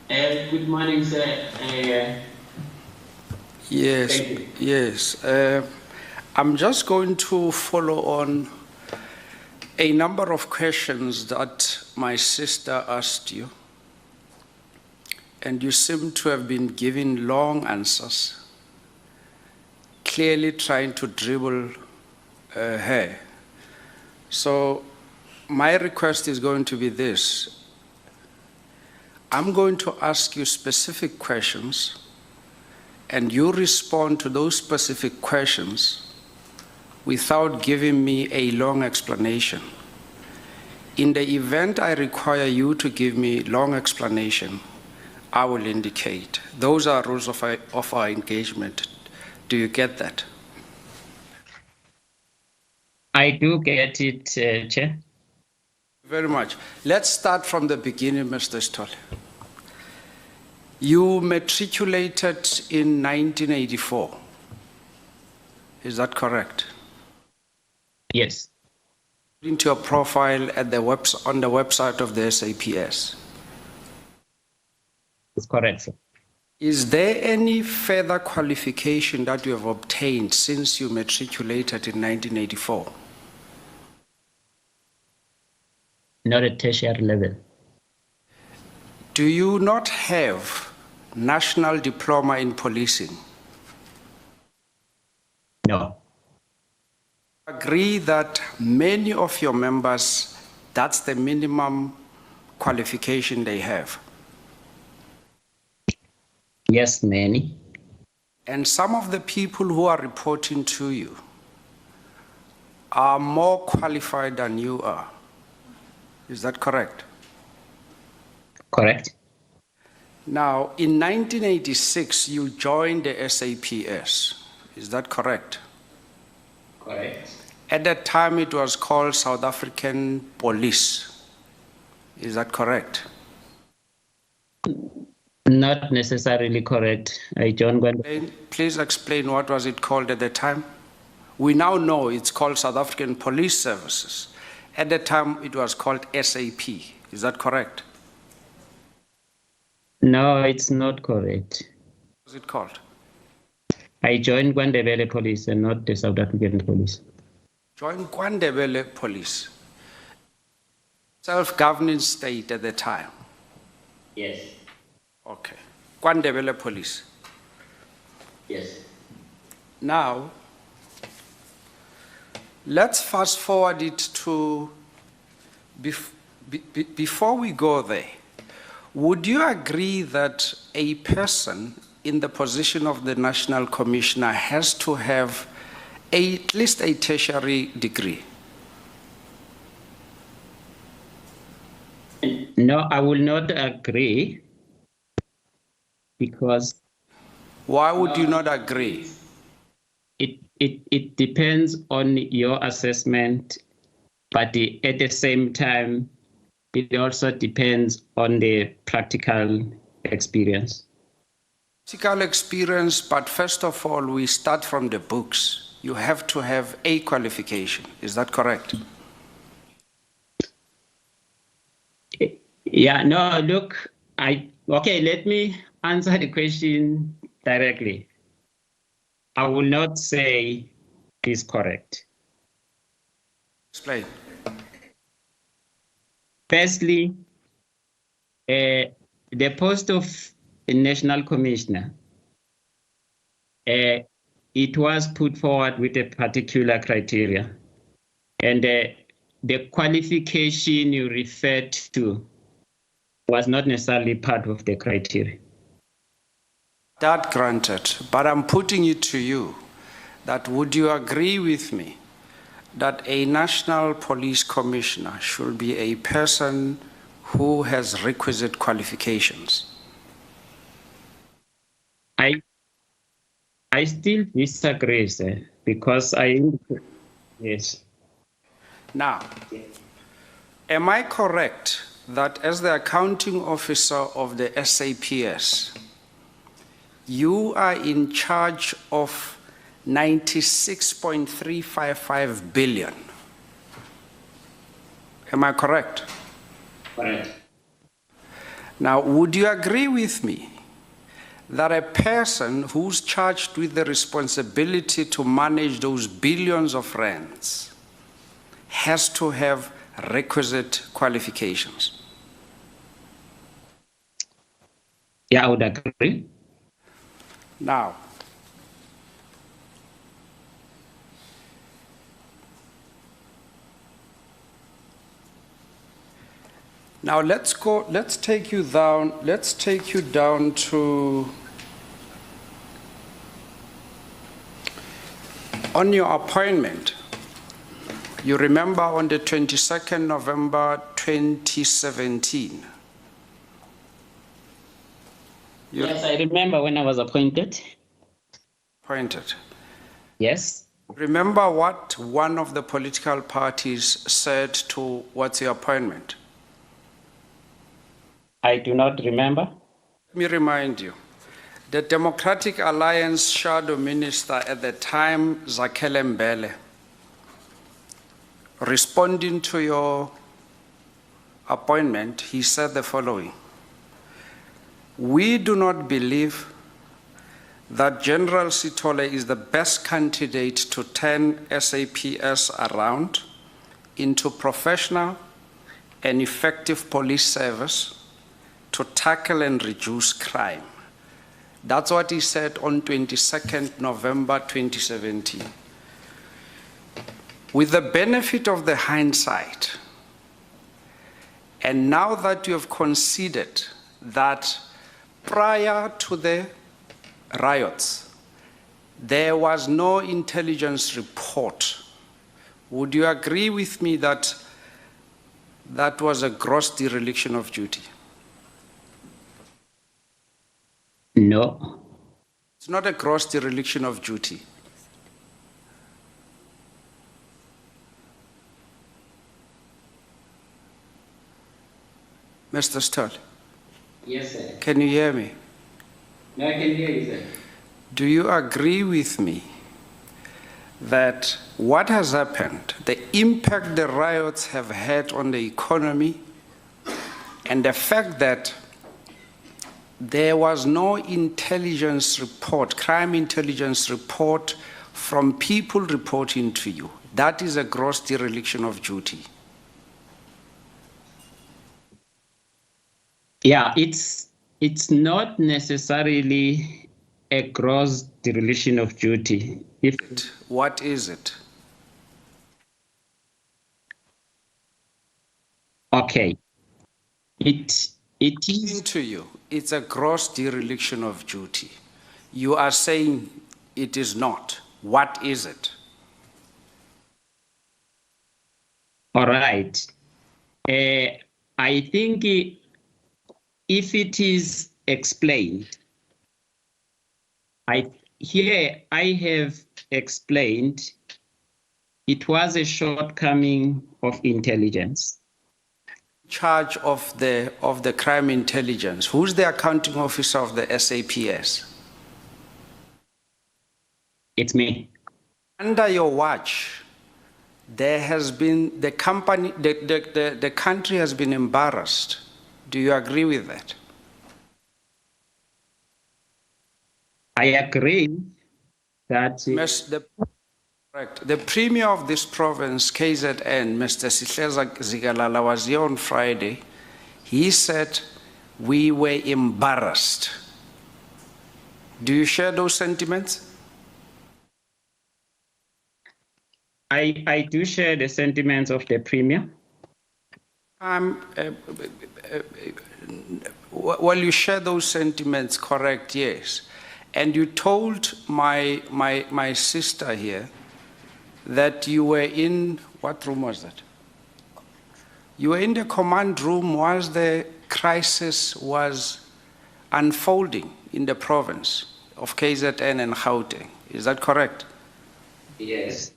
Good morning, sir. Yes. I'm just going to follow on a number of questions that my sister asked you, and you seem to have been giving long answers, clearly trying to dribble her. So my request is going to be this. I'm going to ask you specific questions, and you respond to those specific questions without giving me a long explanation. In the event I require you to give me long explanation, I will indicate. Those are rules of our engagement. Do you get that? I do get it, Chair. Very much. Let's start from the beginning, Mr. Sithole. You matriculated in 1984. Is that correct? Yes. Into your profile at the on the website of the SAPS. It's correct, sir. Is there any further qualification that you have obtained since you matriculated in 1984? Not at tertiary level. Do you not have national diploma in policing? No. Agree that many of your members, that's the minimum qualification they have? Yes, many. And some of the people who are reporting to you are more qualified than you are. Is that correct? Correct. Now, in 1986, you joined the SAPS. Is that correct? Correct. At that time, it was called South African Police. Is that correct? Not necessarily correct. I joined when... Please explain, what was it called at the time? We now know it's called South African Police Services. At the time, it was called SAP. Is that correct? No, it's not correct. What was it called? I joined Gwandebele Police and not the South African Police. Joined Gwandebele Police. Self-governing state at the time? Yes. Okay. Gwandebele Police. Yes. Now, let's fast forward it to, before we go there, would you agree that a person in the position of the National Commissioner has to have at least a tertiary degree? No, I will not agree, because... Why would you not agree? It depends on your assessment, but at the same time, it also depends on the practical experience. Practical experience, but first of all, we start from the books. You have to have a qualification. Is that correct? Yeah, no, look, okay, let me answer the question directly. I will not say it's correct. Explain. Firstly, the post of a National Commissioner, it was put forward with a particular criteria. And the qualification you referred to was not necessarily part of the criteria. That granted, but I'm putting it to you that would you agree with me that a National Police Commissioner should be a person who has requisite qualifications? I still disagree, sir, because yes. Now, am I correct that as the accounting officer of the SAPS, you are in charge of 96.355 billion? Am I correct? Correct. Now, would you agree with me that a person who's charged with the responsibility to manage those billions of rands has to have requisite qualifications? Yeah, I would agree. Now, let's take you down to, on your appointment. You remember on the 22nd November 2017. Yes, I remember when I was appointed. Appointed. Yes. Remember what one of the political parties said towards your appointment? I do not remember. Let me remind you. The Democratic Alliance Shadow Minister at the time, Zakhele Mbele, responding to your appointment, he said the following: "We do not believe that General Sithole is the best candidate to turn SAPS around into professional and effective police service to tackle and reduce crime." That's what he said on 22nd November 2017. With the benefit of the hindsight, and now that you have considered that prior to the riots, there was no intelligence report, would you agree with me that that was a gross dereliction of duty? No. It's not a gross dereliction of duty. Mr. Stoll. Yes, sir. Can you hear me? No, I can hear you, sir. Do you agree with me that what has happened, the impact the riots have had on the economy, and the fact that there was no intelligence report, crime intelligence report from people reporting to you, that is a gross dereliction of duty? Yeah, it's not necessarily a gross dereliction of duty. What is it? Okay. It is to you, it's a gross dereliction of duty. You are saying it is not. What is it? all right. I think if it is explained, I have explained it was a shortcoming of intelligence. Charge of the crime intelligence. Who's the accounting officer of the SAPS? It's me. Under your watch, there has been the country has been embarrassed. Do you agree with that? I agree that Correct. The Premier of this province, KZN, Mr. Khehla Sithole, was here on Friday. He said we were embarrassed. Do you share those sentiments? I do share the sentiments of the Premier. Well, you share those sentiments, correct? Yes. And you told my sister here that you were in, what room was that? You were in the command room whilst the crisis was unfolding in the province of KZN and Gauteng. Is that correct? Yes.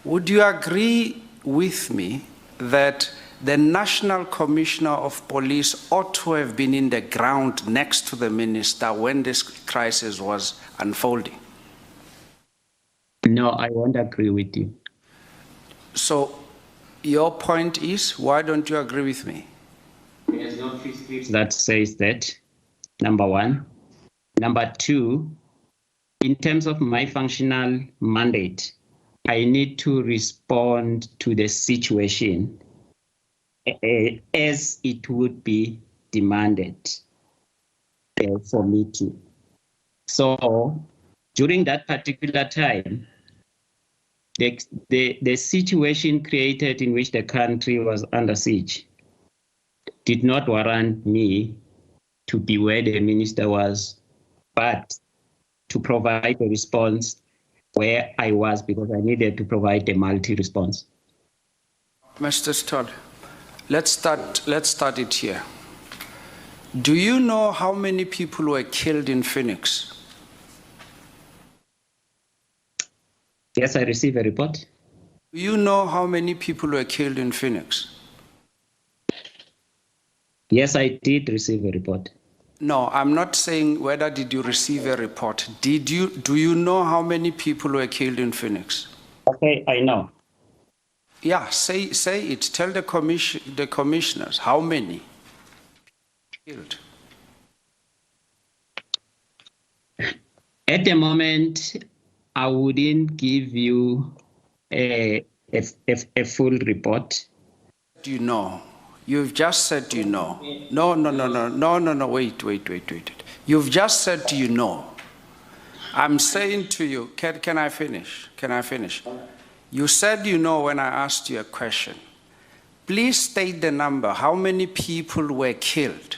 Would you agree with me that the National Commissioner of Police ought to have been in the ground next to the minister when this crisis was unfolding? No, I won't agree with you. So your point is, why don't you agree with me? There's no physical that says that, number one. Number two, in terms of my functional mandate, I need to respond to the situation as it would be demanded for me to. So during that particular time, the situation created in which the country was under siege did not warrant me to be where the minister was, but to provide a response where I was, because I needed to provide a multi-response. Mr. Sithole, let's start it here. Do you know how many people were killed in Phoenix? Yes, I received a report. Do you know how many people were killed in Phoenix? Yes, I did receive a report. No, I'm not saying whether did you receive a report. Do you know how many people were killed in Phoenix? Okay, I know. Yeah, say it. Tell the commissioners how many killed. At the moment, I wouldn't give you a full report. Do you know? You've just said you know. No, wait. You've just said you know. I'm saying to you, can I finish? Can I finish? You said you know when I asked you a question. Please state the number. How many people were killed?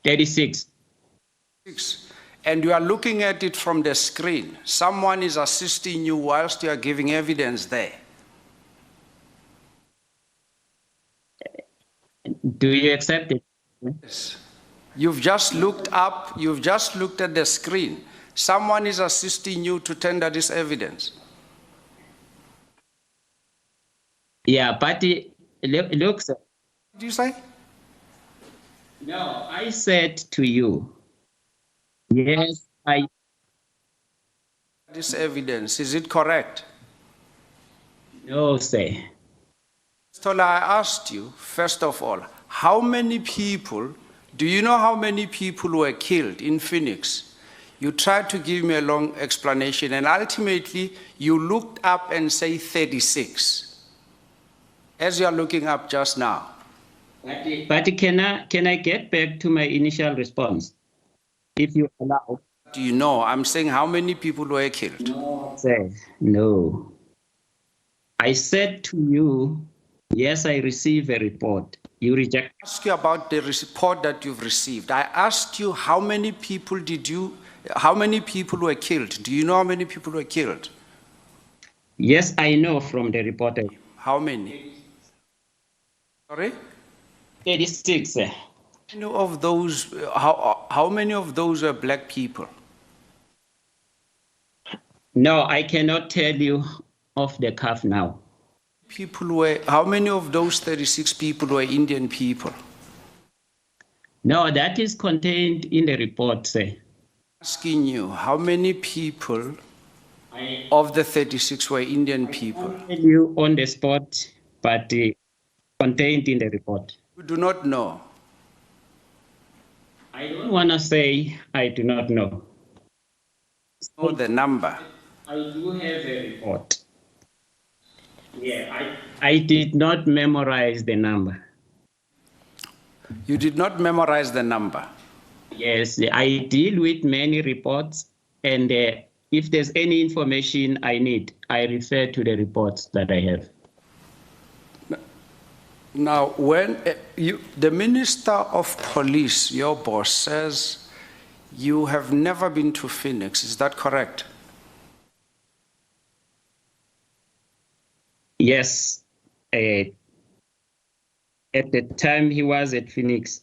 36. 6. And you are looking at it from the screen. Someone is assisting you whilst you are giving evidence there. Do you accept it? Yes. You've just looked up, you've just looked at the screen. Someone is assisting you to tender this evidence. Yeah, but look, sir. What did you say? No, I said to you, yes, This evidence, is it correct? No, sir. So I asked you, first of all, how many people, do you know how many people were killed in Phoenix? You tried to give me a long explanation, and ultimately you looked up and say 36, as you are looking up just now. But can I get back to my initial response, if you allow? Do you know? I'm saying how many people were killed? No, sir. No. I said to you, yes, I received a report. You reject. I asked you about the report that you've received. I asked you how many people were killed? Do you know how many people were killed? Yes, I know from the report. How many? Sorry? 36, sir. How many of those were black people? No, I cannot tell you off the cuff now. How many of those 36 people were Indian people? No, that is contained in the report, sir. Asking you, how many people of the 36 were Indian people? I tell you on the spot, but contained in the report. You do not know. I don't want to say I do not know. Know the number. I do have a report. Yeah, I did not memorize the number. You did not memorize the number? Yes, I deal with many reports, and if there's any information I need, I refer to the reports that I have. Now, when the Minister of Police, your boss, says you have never been to Phoenix, is that correct? Yes. At the time he was at Phoenix,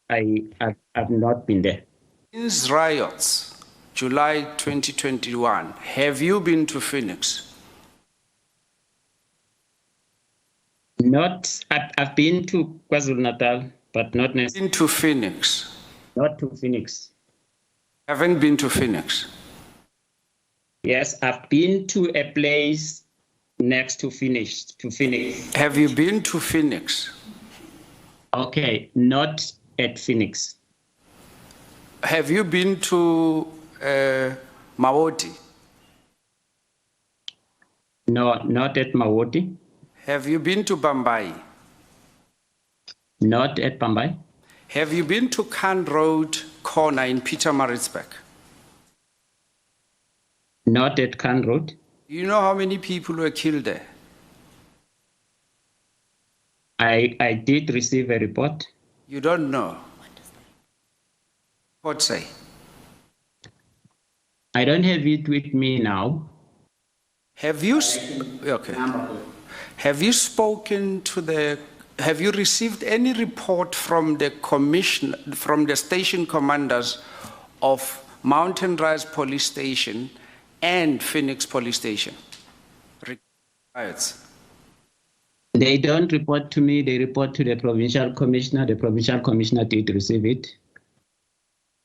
I've not been there. Since riots, July 2021, have you been to Phoenix? Not, I've been to KwaZulu-Natal, but not necessarily. Been to Phoenix? Not to Phoenix. Haven't been to Phoenix? Yes, I've been to a place next to Phoenix. Have you been to Phoenix? Okay, not at Phoenix. Have you been to Mawoti? No, not at Mawoti. Have you been to Bambai? Not at Pambai. Have you been to Khan Road corner in Pietermaritzburg? Not at Khan Road. You know how many people were killed there? I did receive a report. You don't know. What say? I don't have it with me now. Have you okay? Have you spoken to the? Have you received any report from the commission, from the station commanders of Mountain Rise Police Station and Phoenix Police Station? Riots. They don't report to me, they report to the provincial commissioner. The provincial commissioner did receive it.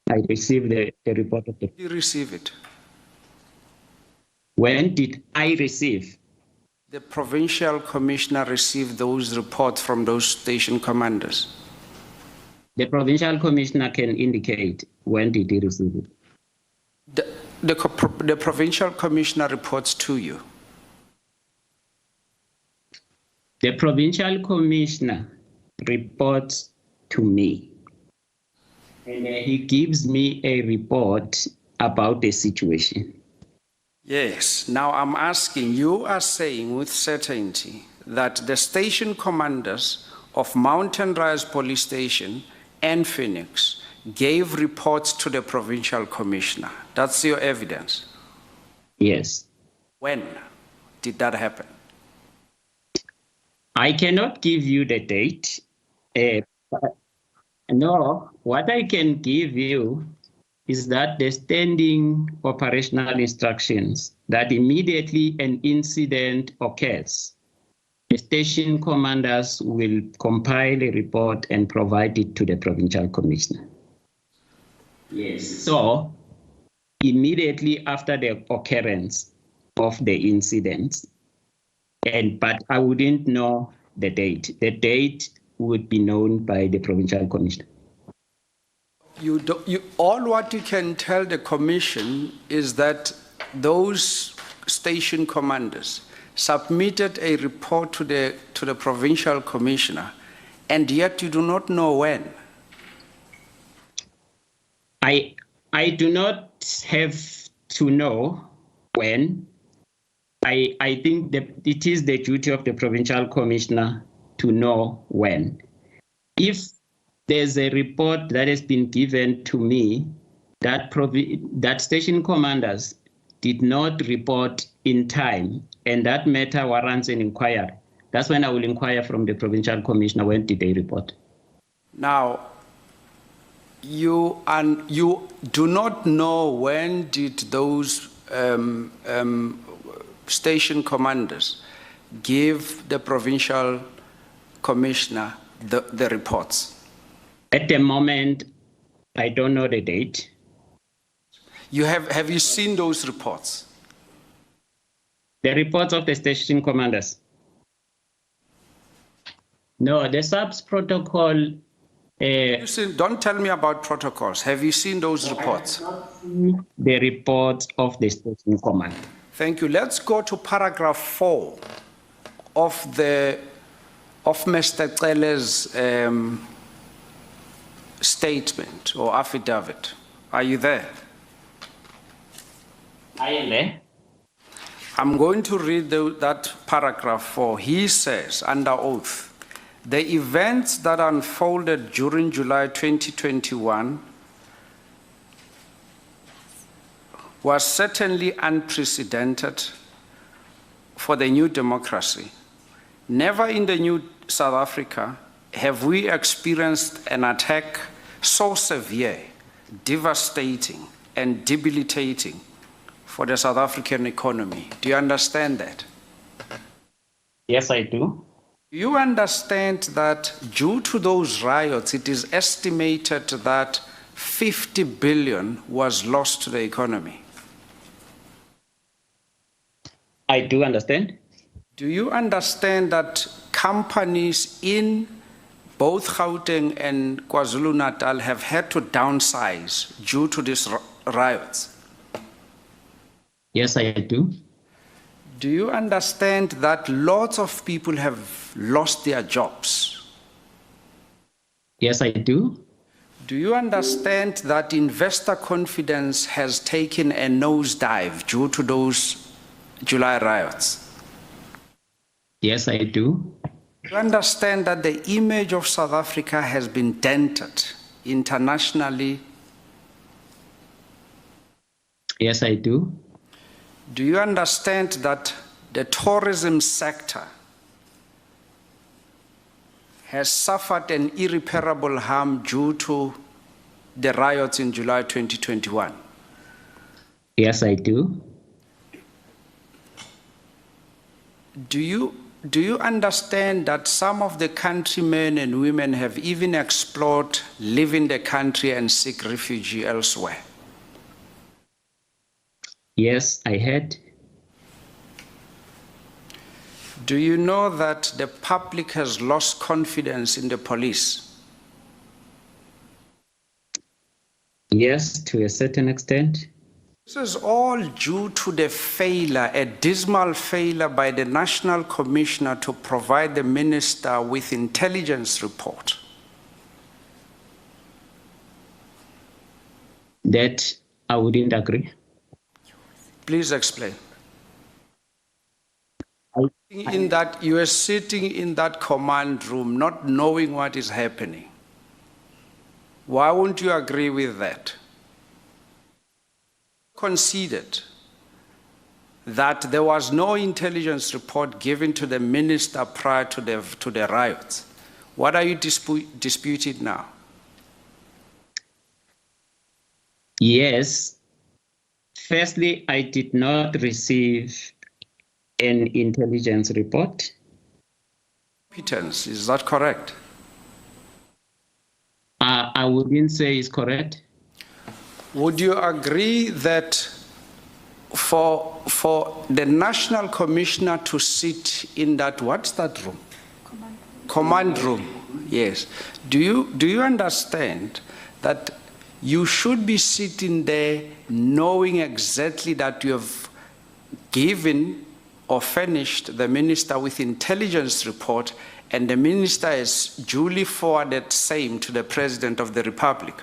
I received the report of the... Did you receive it? When did I receive? The provincial commissioner received those reports from those station commanders. The provincial commissioner can indicate when did he receive it. The provincial commissioner reports to you. The provincial commissioner reports to me, and he gives me a report about the situation. Yes. Now I'm asking, you are saying with certainty that the station commanders of Mountain Rise Police Station and Phoenix gave reports to the provincial commissioner. That's your evidence? Yes. When did that happen? I cannot give you the date. No, what I can give you is that the standing operational instructions that immediately an incident occurs, the station commanders will compile a report and provide it to the provincial commissioner. Yes. So immediately after the occurrence of the incident, but I wouldn't know the date. The date would be known by the provincial commissioner. All what you can tell the commission is that those station commanders submitted a report to the provincial commissioner, and yet you do not know when. I do not have to know when. I think that it is the duty of the provincial commissioner to know when. If there's a report that has been given to me that station commanders did not report in time, and that matter warrants an inquiry, that's when I will inquire from the provincial commissioner, when did they report? Now, you do not know when did those station commanders give the provincial commissioner the reports? At the moment, I don't know the date. Have you seen those reports? The reports of the station commanders? No, the SAHRC protocol. Don't tell me about protocols. Have you seen those reports? The reports of the station commander. Thank you. Let's go to paragraph 4 of Mr. Khehle's statement or affidavit. Are you there? I am there. I'm going to read that paragraph 4. He says, under oath, the events that unfolded during July 2021 was certainly unprecedented for the new democracy. Never in the new South Africa have we experienced an attack so severe, devastating, and debilitating for the South African economy. Do you understand that? Yes, I do. Do you understand that due to those riots, it is estimated that 50 billion was lost to the economy? I do understand. Do you understand that companies in both Gauteng and KwaZulu-Natal have had to downsize due to these riots. Yes, I do. Do you understand that lots of people have lost their jobs? Yes, I do. Do you understand that investor confidence has taken a nosedive due to those July riots? Yes, I do. Do you understand that the image of South Africa has been dented internationally? Yes, I do. Do you understand that the tourism sector has suffered an irreparable harm due to the riots in July 2021? Yes, I do. Do you understand that some of the countrymen and women have even explored leaving the country and seek refuge elsewhere? Yes, I had. Do you know that the public has lost confidence in the police? Yes, to a certain extent. This is all due to the failure, a dismal failure by the National Commissioner to provide the minister with intelligence report. That I wouldn't agree. Please explain. In that you are sitting in that command room not knowing what is happening. Why won't you agree with that? Conceded that there was no intelligence report given to the minister prior to the riots. What are you disputing now? Yes. Firstly, I did not receive an intelligence report. Competence, is that correct? I wouldn't say it's correct. Would you agree that for the National Commissioner to sit in that, what's that room? Command room, yes. Do you understand that you should be sitting there knowing exactly that you have given or furnished the minister with intelligence report and the minister has duly forwarded same to the President of the Republic?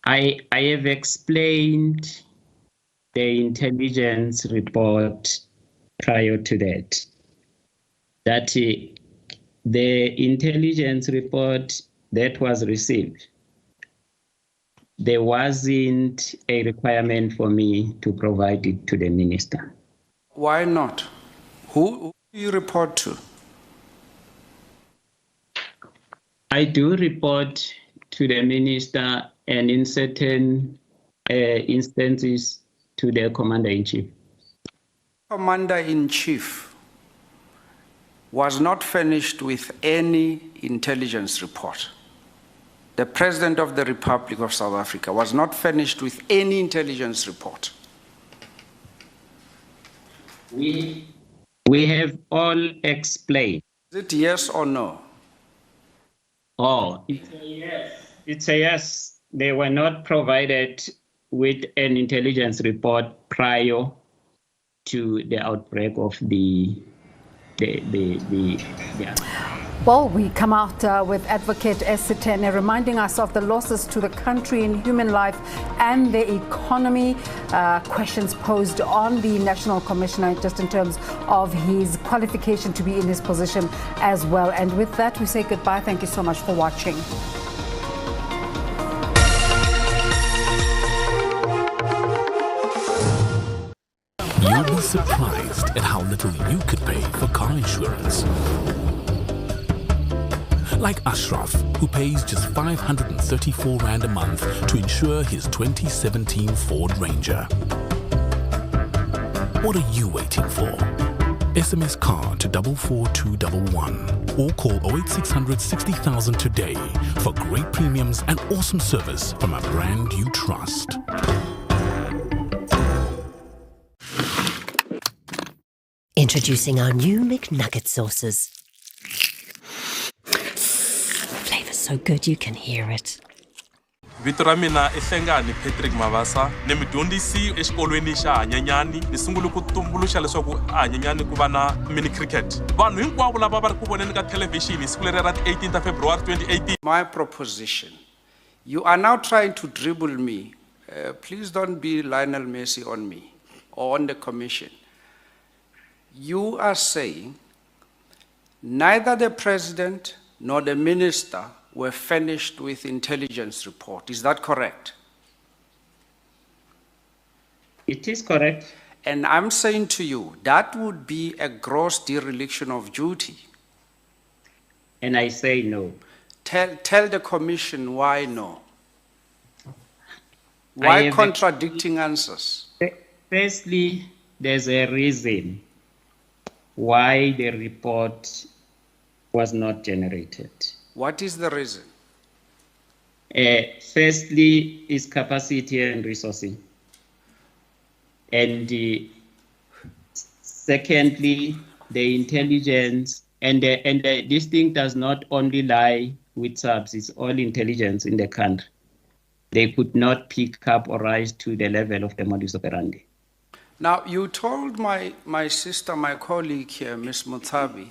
I have explained the intelligence report prior to that. That the intelligence report that was received, there wasn't a requirement for me to provide it to the minister. Why not? Who do you report to? I do report to the minister and in certain instances to the commander-in-chief. Commander-in-chief was not furnished with any intelligence report. The President of the Republic of South Africa was not furnished with any intelligence report. We have all explained. Is it yes or no? Oh, it's a yes. It's a yes. They were not provided with an intelligence report prior to the outbreak of the Well, we come out with Advocate S. Sithole reminding us of the losses to the country in human life and the economy. Questions posed on the National Commissioner just in terms of his qualification to be in his position as well. And with that, we say goodbye. Thank you so much for watching. You'll be surprised at how little you could pay for car insurance. Like Ashraf, who pays just 534 Rand a month to insure his 2017 Ford Ranger. What are you waiting for? SMS CAR to 44211 or call 08600 60,000 today for great premiums and awesome service from a brand you trust. Introducing our new McNugget sauces. ever so good you can hear it. Vito ra mina I Hlengani Patrick Mavasa ni mudyondzisi exikolweni xa Hanyanyani ni sungule ku tumbuluxa leswaku Hanyanyani ku va na mini cricket. Vanhu hinkwavo lava va ri ku voneni ka television siku leri ra 18 February 2018. My proposition, you are now trying to dribble me. Please don't be Lionel Messi on me or on the commission. You are saying neither the president nor the minister were furnished with intelligence report. Is that correct? It is correct. And I'm saying to you, that would be a gross dereliction of duty. And I say no. Tell the commission why no. Why contradicting answers? Firstly, there's a reason why the report was not generated. What is the reason? Firstly, is capacity and resourcing. And secondly, the intelligence, and this thing does not only lie with SAHRC, it's all intelligence in the country. They could not pick up or rise to the level of the modus operandi. Now, you told my sister, my colleague here, Ms. Muthabi,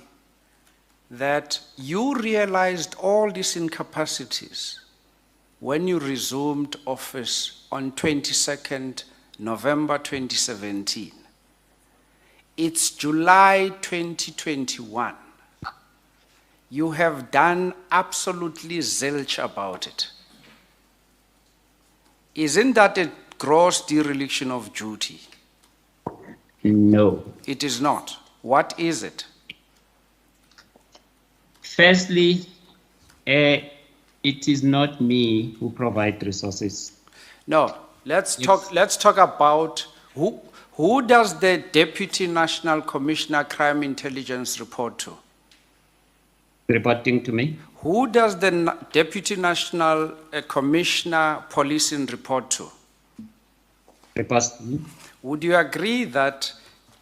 that you realized all these incapacities when you resumed office on 22nd November 2017. It's July 2021. You have done absolutely zilch about it. Isn't that a gross dereliction of duty? No. It is not. What is it? Firstly, it is not me who provide resources. No, let's talk about who does the Deputy National Commissioner Crime Intelligence report to? Reporting to me. Who does the Deputy National Commissioner Policing report to? Reports to me. Would you agree that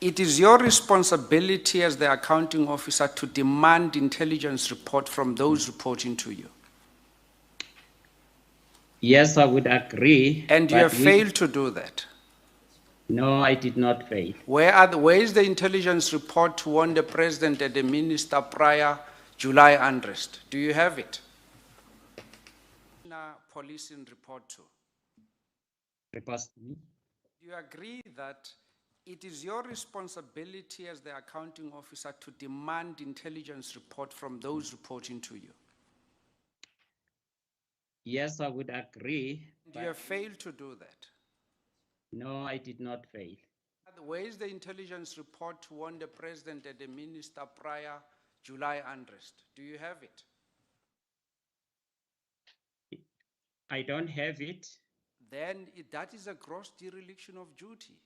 it is your responsibility as the accounting officer to demand intelligence report from those reporting to you? Yes, I would agree. And you have failed to do that? No, I did not fail. Where is the intelligence report to warn the president and the minister prior July unrest? Do you have it? Policing report to? Reports to me. Do you agree that it is your responsibility as the accounting officer to demand intelligence report from those reporting to you? Yes, I would agree. Do you have failed to do that? No, I did not fail. Where is the intelligence report to warn the president and the minister prior July unrest? Do you have it? I don't have it. Then that is a gross dereliction of duty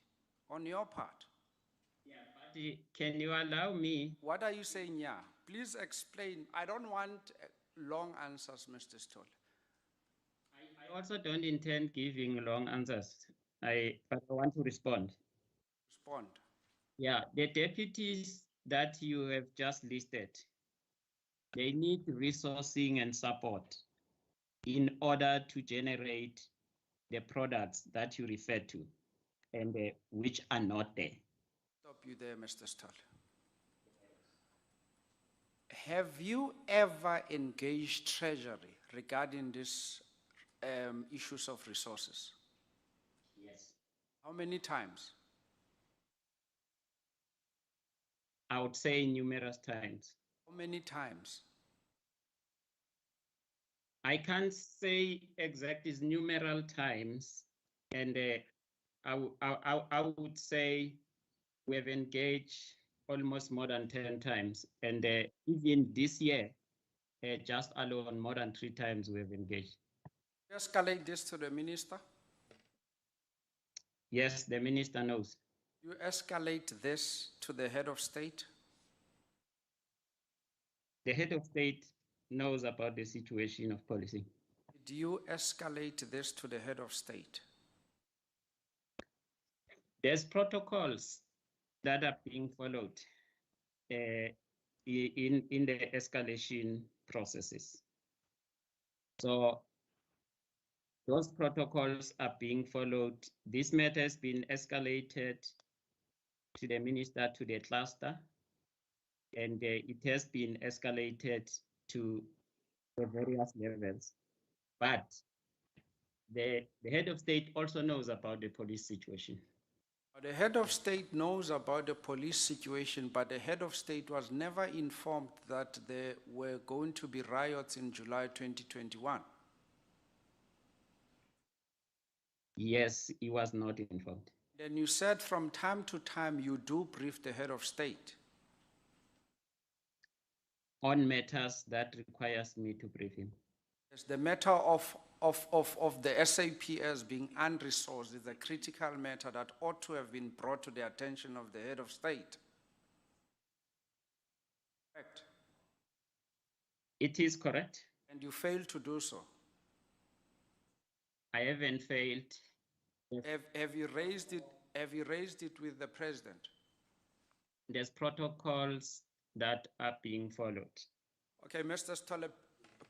on your part. Yeah, but can you allow me? What are you saying here? Please explain. I don't want long answers, Mr. Sithole. I also don't intend giving long answers. But I want to respond. Respond. Yeah, the deputies that you have just listed, they need resourcing and support in order to generate the products that you refer to and which are not there. Stop you there, Mr. Sithole. Have you ever engaged Treasury regarding these issues of resources? Yes. How many times? I would say numerous times. How many times? I can't say exact, it's numerous times, and I would say we have engaged almost more than 10 times, and even this year, just alone, more than 3 times we have engaged. You escalate this to the minister? Yes, the minister knows. You escalate this to the head of state? The head of state knows about the situation of policy. Do you escalate this to the head of state? There's protocols that are being followed in the escalation processes. So those protocols are being followed. This matter has been escalated to the minister, to the cluster, and it has been escalated to the various levels. But the head of state also knows about the police situation. The head of state knows about the police situation, but the head of state was never informed that there were going to be riots in July 2021. Yes, he was not informed. Then you said from time to time you do brief the head of state. On matters that requires me to brief him. Yes, the matter of the SAPS being unresourced is a critical matter that ought to have been brought to the attention of the head of state. Correct. It is correct. And you failed to do so. I haven't failed. Have you raised it? Have you raised it with the president? There's protocols that are being followed. Okay, Mr. Sithole,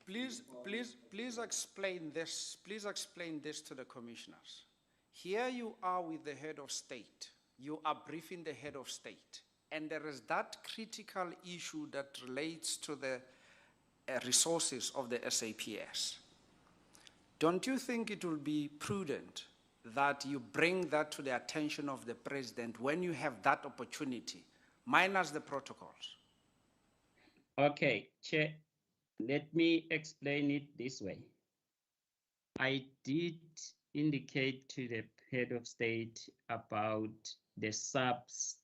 please explain this. Please explain this to the commissioners. Here you are with the head of state. You are briefing the head of state, and there is that critical issue that relates to the resources of the SAPS. Don't you think it will be prudent that you bring that to the attention of the president when you have that opportunity, minus the protocols? Okay, Chair, let me explain it this way. I did indicate to the head of state about the subs,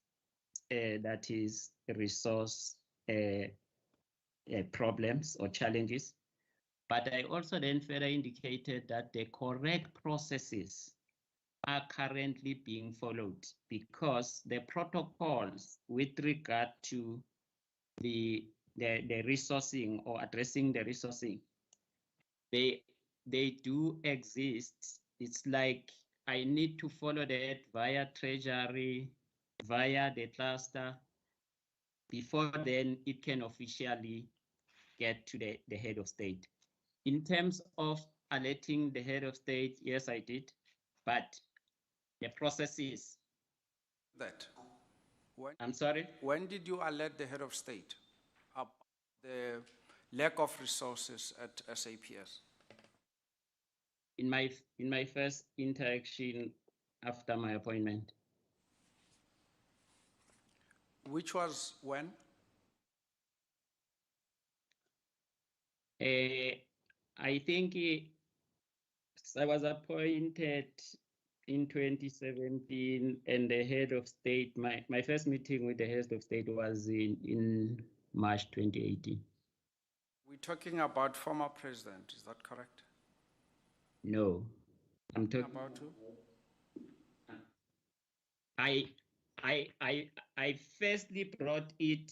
that is resource problems or challenges, but I also then further indicated that the correct processes are currently being followed, because the protocols with regard to the resourcing or addressing the resourcing, they do exist. It's like I need to follow that via Treasury, via the cluster, before then it can officially get to the head of state. In terms of alerting the head of state, yes, I did, but the process is That. I'm sorry? When did you alert the head of state about the lack of resources at SAPS? In my first interaction after my appointment. Which was when? I think I was appointed in 2017, and the head of state, my first meeting with the head of state was in March 2018. We're talking about former president, is that correct? No, I'm talking about who? I firstly brought it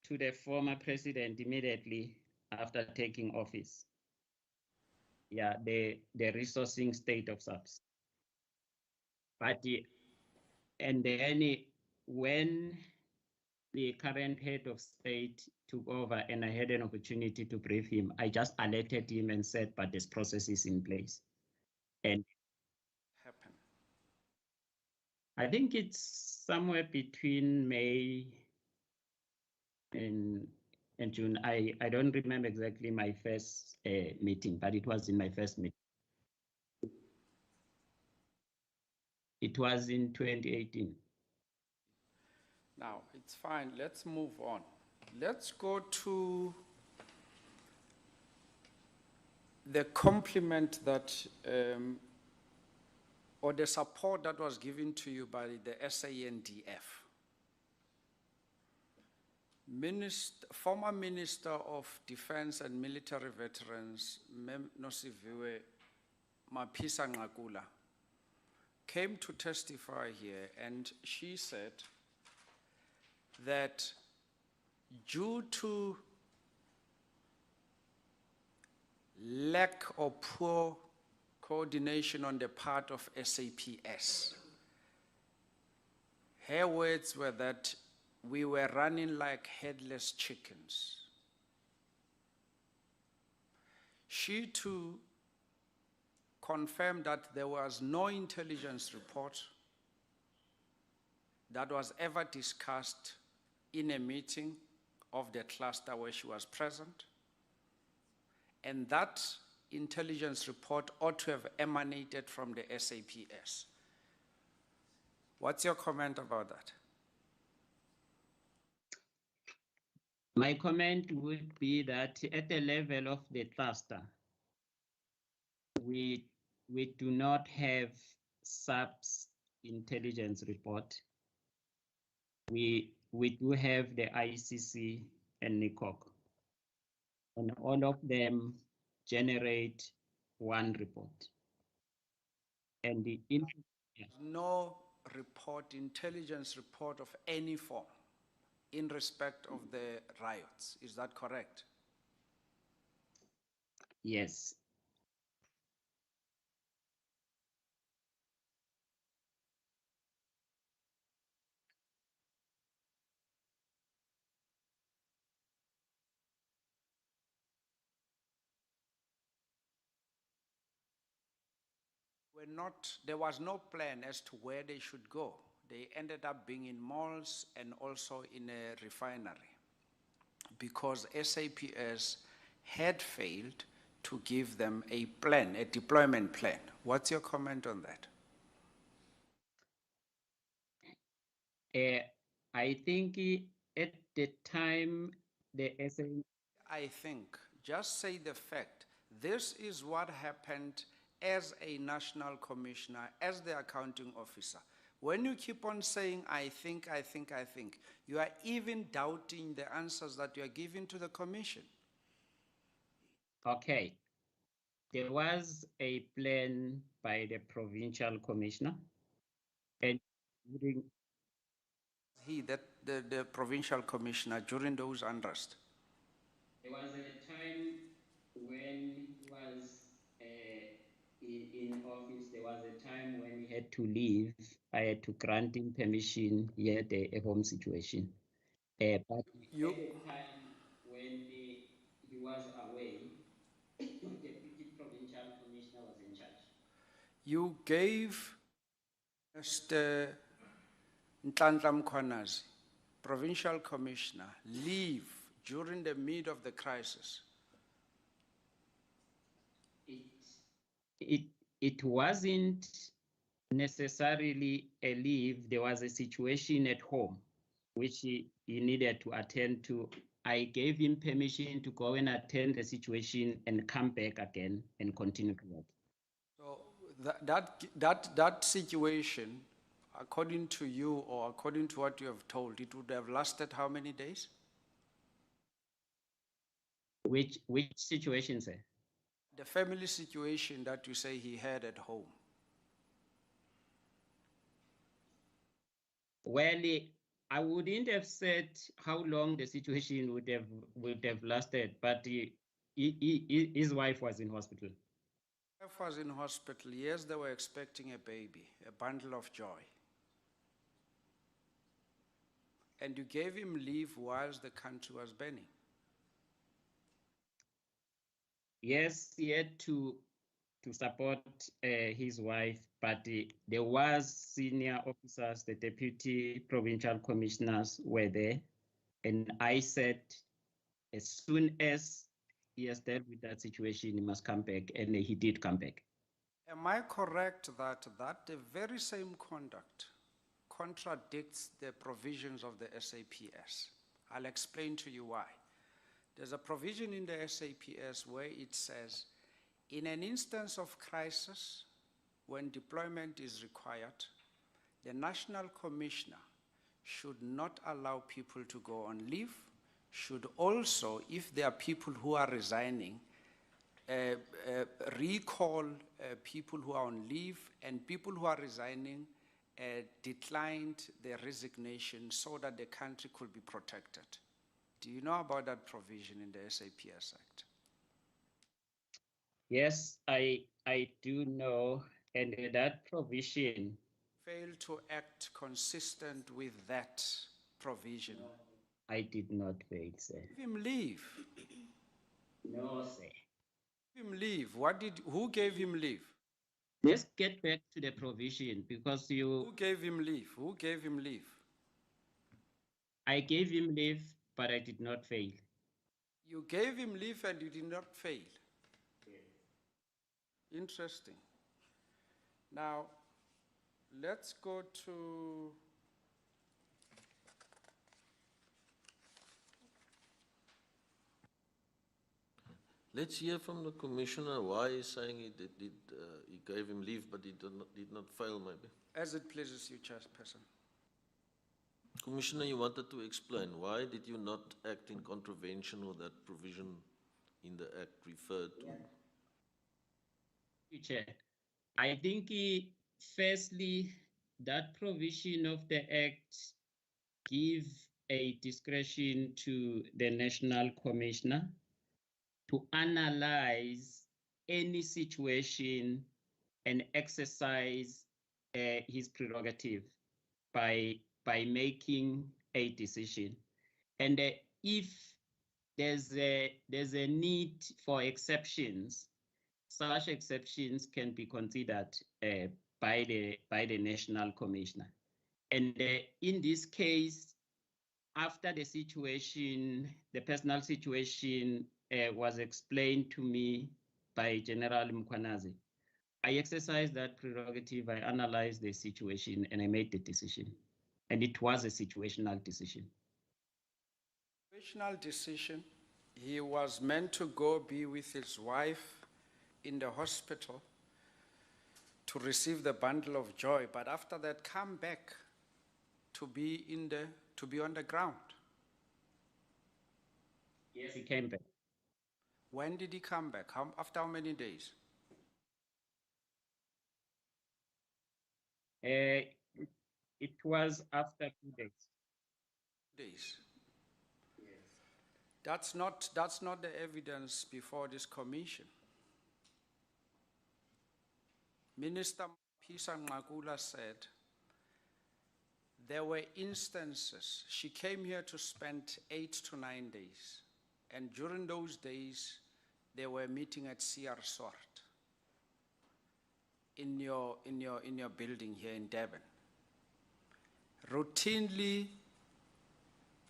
to the former president immediately after taking office. Yeah, the resourcing state of subs. But and then when the current head of state took over and I had an opportunity to brief him, I just alerted him and said, but this process is in place. And happen. I think it's somewhere between May and June. I don't remember exactly my first meeting, but it was in my first meeting. It was in 2018. Now, it's fine. Let's move on. Let's go to the compliment that, or the support that was given to you by the SANDF. Former Minister of Defense and Military Veterans, Nosiviwe Mapisa Ngakula, came to testify here, and she said that due to lack or poor coordination on the part of SAPS, her words were that we were running like headless chickens. She she to confirm that there was no intelligence report that was ever discussed in a meeting of the cluster where she was present, and that intelligence report ought to have emanated from the SAPS. What's your comment about that? My comment would be that at the level of the cluster, we do not have SAPS intelligence report. We do have the ICC and NICOC, and all of them generate one report. And the no report, intelligence report of any form in respect of the riots. Is that correct? yes. There was no plan as to where they should go. They ended up being in malls and also in a refinery because SAPS had failed to give them a plan, a deployment plan. What's your comment on that? I think at the time the SA. I think, just say the fact, this is what happened as a national commissioner, as the accounting officer. When you keep on saying, I think, you are even doubting the answers that you are giving to the commission. Okay. There was a plan by the provincial commissioner, and during the provincial commissioner during those unrest. There was a time when he was in office. There was a time when he had to leave. I had to grant him permission. He had a home situation. But at the time when he was away, the deputy provincial commissioner was in charge. You gave Mr. Nhlanhla Mkhwanazi, provincial commissioner, leave during the mid of the crisis. It wasn't necessarily a leave. There was a situation at home which he needed to attend to. I gave him permission to go and attend the situation and come back again and continue to work. So that situation, according to you or according to what you have told, it would have lasted how many days? Which situation, sir? The family situation that you say he had at home. Well, I wouldn't have said how long the situation would have lasted, but his wife was in hospital. His wife was in hospital. Yes, they were expecting a baby, a bundle of joy. And you gave him leave whilst the country was burning. Yes, he had to support his wife, but there was senior officers, the deputy provincial commissioners were there, and I said as soon as he has dealt with that situation, he must come back, and he did come back. Am I correct that the very same conduct contradicts the provisions of the SAPS? I'll explain to you why. There's a provision in the SAPS where it says, in an instance of crisis, when deployment is required, the National Commissioner should not allow people to go on leave, should also, if there are people who are resigning, recall people who are on leave, and people who are resigning declined their resignation so that the country could be protected. Do you know about that provision in the SAPS Act? Yes, I do know, and that provision failed to act consistent with that provision. No, I did not fail, sir. Give him leave. No, sir. Give him leave? Who gave him leave? Let's get back to the provision because Who gave him leave? Who gave him leave? I gave him leave, but I did not fail. You gave him leave and you did not fail. Yes. Interesting. Now, let's go to Let's hear from the commissioner why he's saying he gave him leave, but he did not fail, maybe. as it pleases you, Chairperson. Commissioner, you wanted to explain why did you not act in contravention of that provision in the Act referred to? Chair, I think firstly, that provision of the Act give a discretion to the National Commissioner to analyze any situation and exercise his prerogative by making a decision. And if there's a need for exceptions, such exceptions can be considered by the National Commissioner. And in this case, after the situation, the personal situation was explained to me by General Mkwanazi, I exercised that prerogative, I analyzed the situation, and I made the decision. And it was a situational decision. Situational decision. He was meant to go be with his wife in the hospital to receive the bundle of joy, but after that come back to be on the ground. Yes, he came back. When did he come back? After how many days? It was after 2 days. Days. Yes. That's not the evidence before this commission. Minister Pisa Ngakula said there were instances. She came here to spend 8 to 9 days. And during those days, they were meeting at SAHRC in your building here in Durban. Routinely,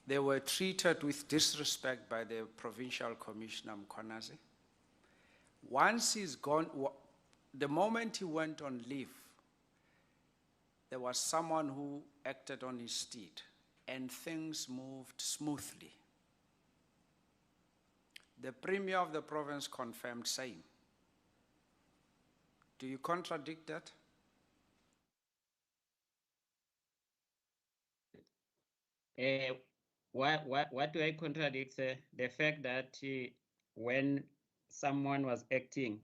they were treated with disrespect by the provincial commissioner Mkwanazi. Once he's gone, the moment he went on leave, there was someone who acted on his stead, and things moved smoothly. The Premier of the province confirmed same. Do you contradict that? What do I contradict? The fact that when someone was acting,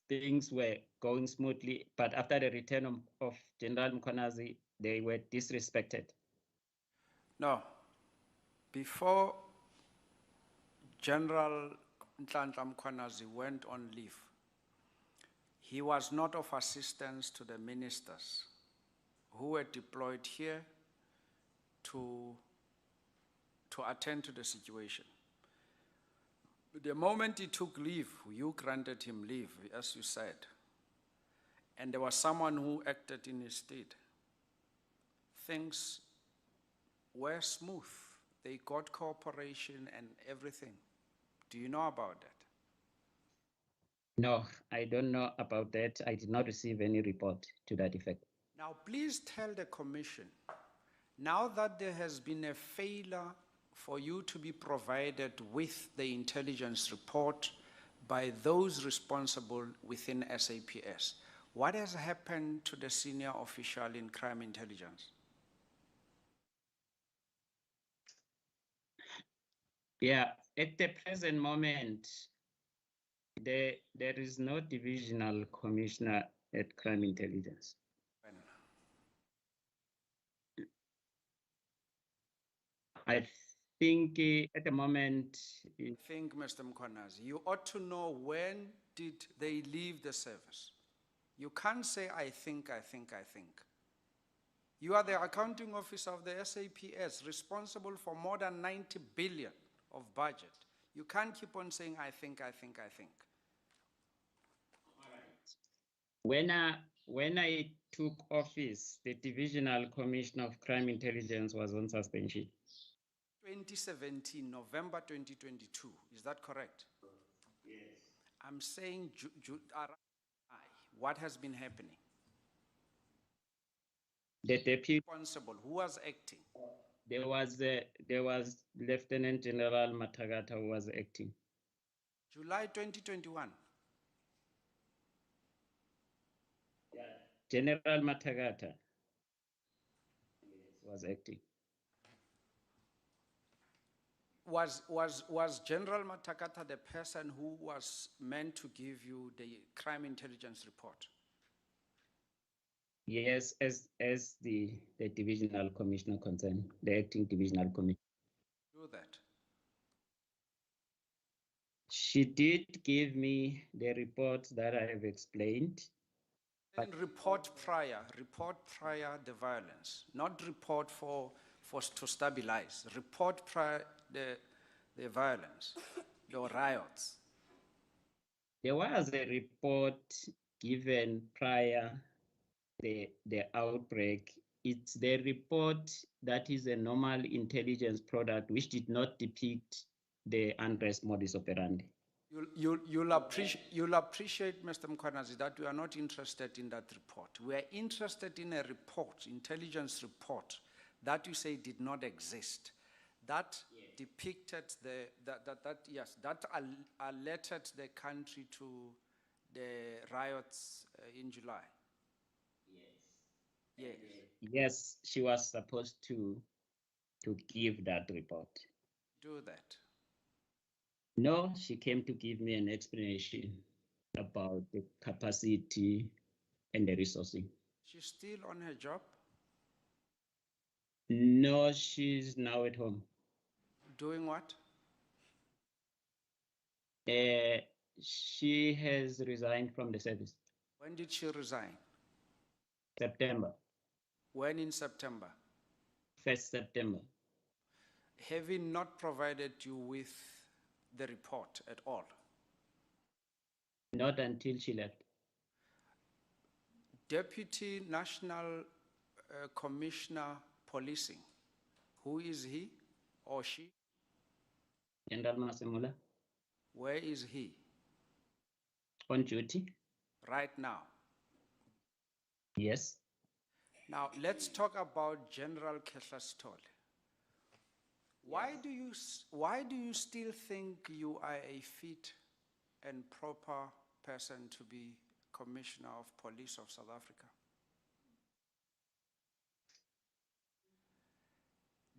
things were going smoothly, but after the return of General Mkwanazi, they were disrespected. No. Before General Nhlanhla Mkwanazi went on leave, he was not of assistance to the ministers who were deployed here to attend to the situation. The moment he took leave, you granted him leave, as you said, and there was someone who acted in his stead. Things were smooth. They got cooperation and everything. Do you know about that? No, I don't know about that. I did not receive any report to that effect. Now, please tell the Commission, now that there has been a failure for you to be provided with the intelligence report by those responsible within SAPS, what has happened to the senior official in crime intelligence? Yeah, at the present moment, there is no divisional commissioner at crime intelligence. I think at the moment. I think, Mr. Mkwanazi, you ought to know when did they leave the service. You can't say, I think. You are the accounting officer of the SAPS, responsible for more than 90 billion of budget. You can't keep on saying, I think. When I took office, the Divisional Commissioner of Crime Intelligence was on suspension. 2017, November 2022, is that correct? Yes. I'm saying, what has been happening? The deputy, Responsible, who was acting? there was Lieutenant General Matagata who was acting. July 2021. General Matagata was acting. Was General Matagata the person who was meant to give you the crime intelligence report? Yes, as the divisional commissioner concerned, the acting divisional commissioner. Do that. She did give me the reports that I have explained. And report prior the violence, not report to stabilize. Report prior the violence, the riots. There was a report given prior the outbreak. It's the report that is a normal intelligence product which did not depict the unrest modus operandi. You'll appreciate, Mr. Mkhwanazi, that we are not interested in that report. We are interested in a report, intelligence report, that you say did not exist, that depicted that alerted the country to the riots in July. Yes. Yes, she was supposed to give that report. Do that. No, she came to give me an explanation about the capacity and the resourcing. She's still on her job? No, she's now at home. Doing what? She has resigned from the service. When did she resign? September. When in September? 1st September. Having not provided you with the report at all? Not until she left. Deputy National Commissioner Policing, who is he or she? General Masemula. Where is he? On duty. Right now? Yes. Now, let's talk about General Khehla Sithole. Why do you still think you are a fit and proper person to be Commissioner of Police of South Africa?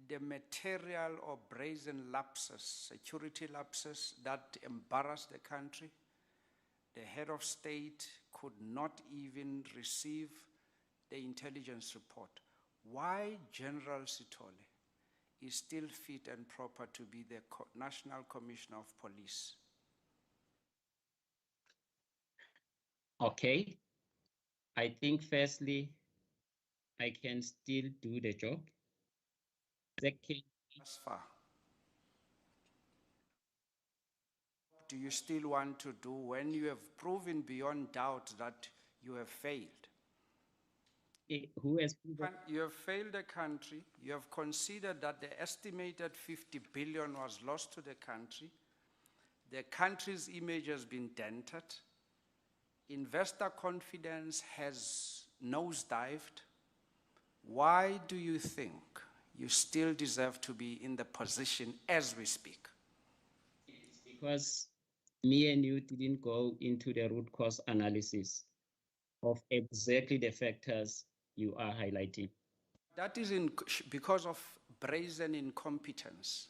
The material or brazen lapses, security lapses that embarrass the country, the head of state could not even receive the intelligence report. Why General Sithole is still fit and proper to be the National Commissioner of Police? Okay. I think firstly, I can still do the job. Second, As far, do you still want to do when you have proven beyond doubt that you have failed? who has You have failed the country. You have considered that the estimated 50 billion was lost to the country. The country's image has been dented. Investor confidence has nosedived. Why do you think you still deserve to be in the position as we speak? It's because me and you didn't go into the root cause analysis of exactly the factors you are highlighting. That is because of brazen incompetence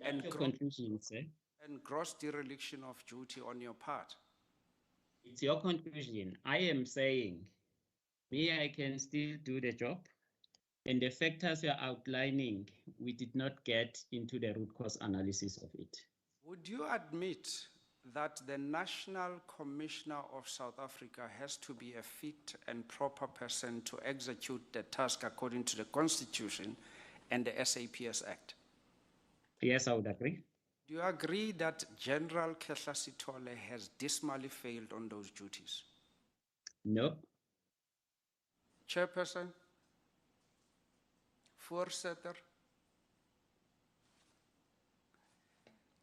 and conclusion, sir. And gross dereliction of duty on your part. It's your conclusion. I am saying, I can still do the job. And the factors you're outlining, we did not get into the root cause analysis of it. Would you admit that the National Commissioner of South Africa has to be a fit and proper person to execute the task according to the Constitution and the SAPS Act? Yes, I would agree. Do you agree that General Khehla Sithole has dismally failed on those duties? No. Chairperson? Voorzitter?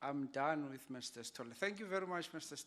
I'm done with Mr. Sithole. Thank you very much, Mr. Sithole.